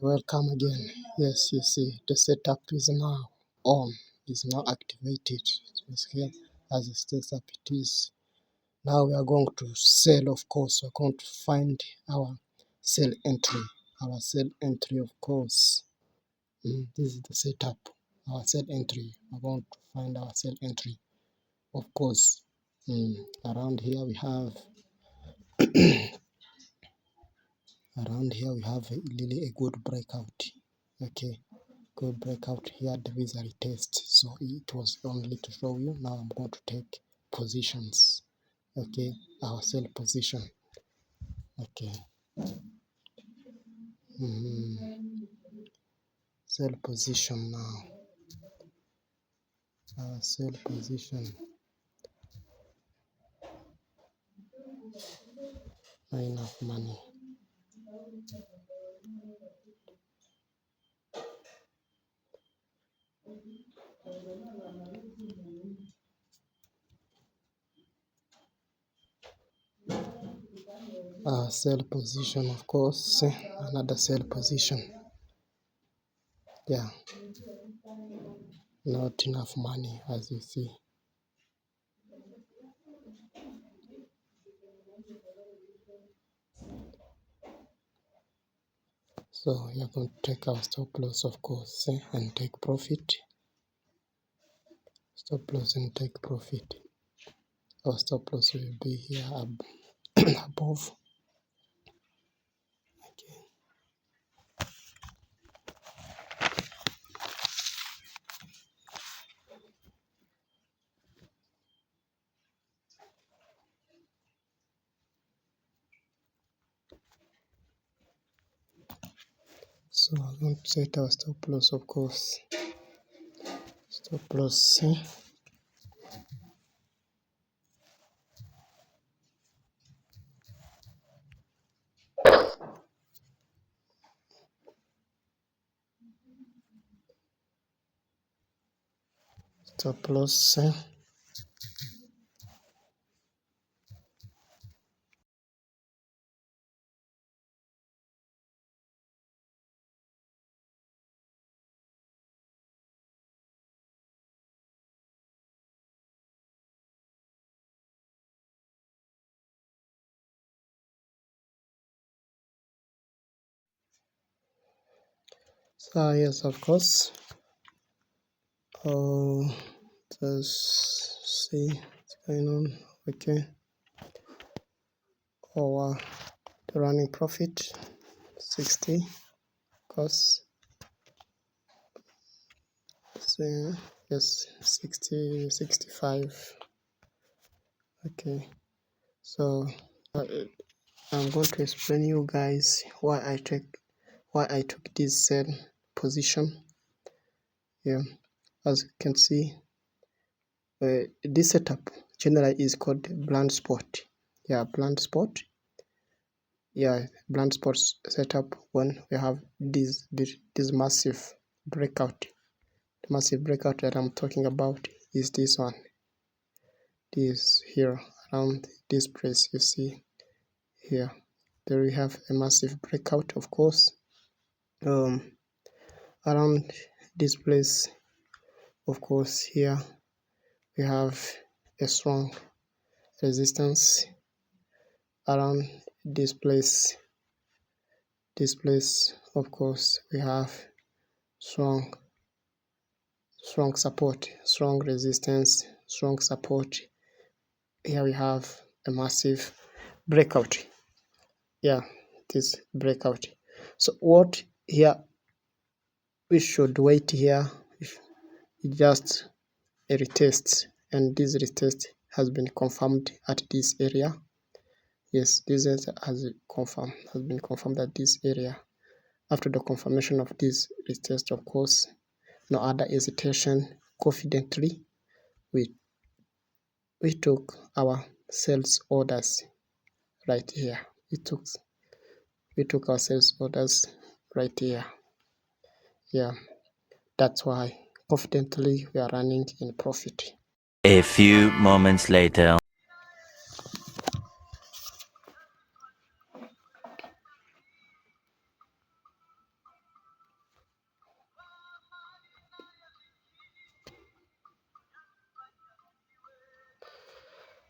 Welcome again. Yes, you see, the setup is now on, is now activated. Okay, as it states up it is. Now we are going to sell, of course. We're going to find our sell entry. Our sell entry, of course. This is the setup. Our sell entry. We're going to find our sell entry, of course. Around here we have really a good breakout. Okay. Good breakout here. There is a retest, so it was only to show you. Now I'm going to take positions. Okay, our sell position. Okay, sell position now. Our sell position. Not enough money. Our sell position, of course. Another sell position. Yeah, not enough money, as you see. So you're going to take our stop loss, of course, and take profit. Stop loss and take profit. Our stop loss will be here above. Okay. So I'm going to set our stop loss, of course. Stop loss. Stop loss. So yes, of course. Just see what's going on. Okay. Our the running profit 60, of course. So yes, 60, 65. Okay. So I'm going to explain you guys why I took this sell position. Yeah, as you can see, this setup generally is called Blindspot. Yeah, Blindspot. Yeah, Blindspot setup when we have this massive breakout. The massive breakout that I'm talking about is this one. This here around this place you see here. There we have a massive breakout, of course. Around this place, of course, here we have a strong resistance. Around this place, of course, we have strong support, strong resistance, strong support. Here we have a massive breakout. Yeah, this breakout. So what here we should wait here if just a retest, and this retest has been confirmed at this area. Yes, this has been confirmed at this area. After the confirmation of this retest, of course, no other hesitation, confidently we took our sales orders right here. We took our sales orders right here. Yeah, that's why confidently we are running in profit. A few moments later.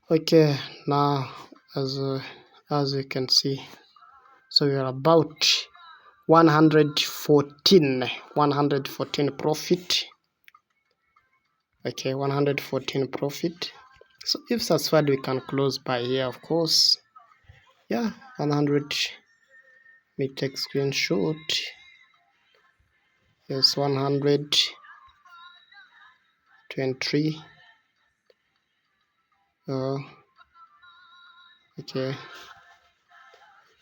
Okay, now as you can see, so we are about 114 profit. Okay, 114 profit. So if satisfied, we can close by here, of course. Yeah, 100. Me take screenshot. Yes, 123. Okay,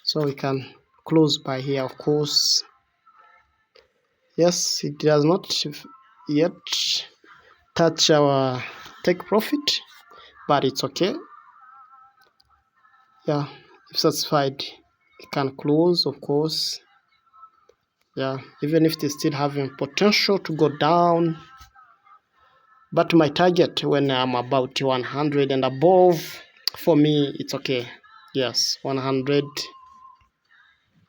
so we can close by here, of course. Yes, it does not yet touch our take profit, but it's okay. Yeah, if satisfied, it can close, of course. Yeah, even if they still having potential to go down, but my target when I'm about 100 and above, for me it's okay. Yes, 100,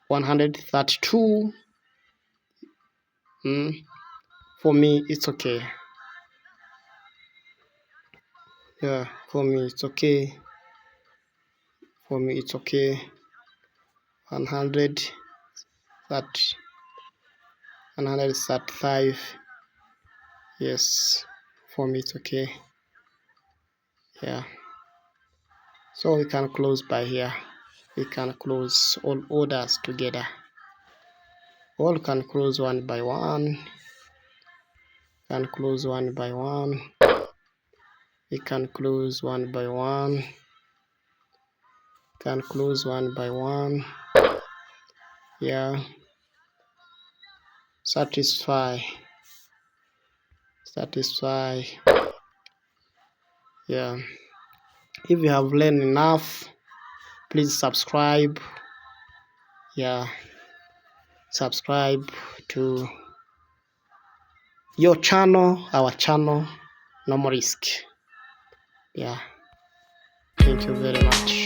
132. For me it's okay. Yeah, for me it's okay. For me it's okay. 100, that 135. Yes, for me it's okay. Yeah, so we can close by here. We can close all orders together. All can close one by one. Can close one by one. We can close one by one. Can close one by one. Yeah. Satisfy. Yeah. If you have learned enough, please subscribe. Yeah. Subscribe to your channel, our channel, No More Risk. Yeah. Thank you very much.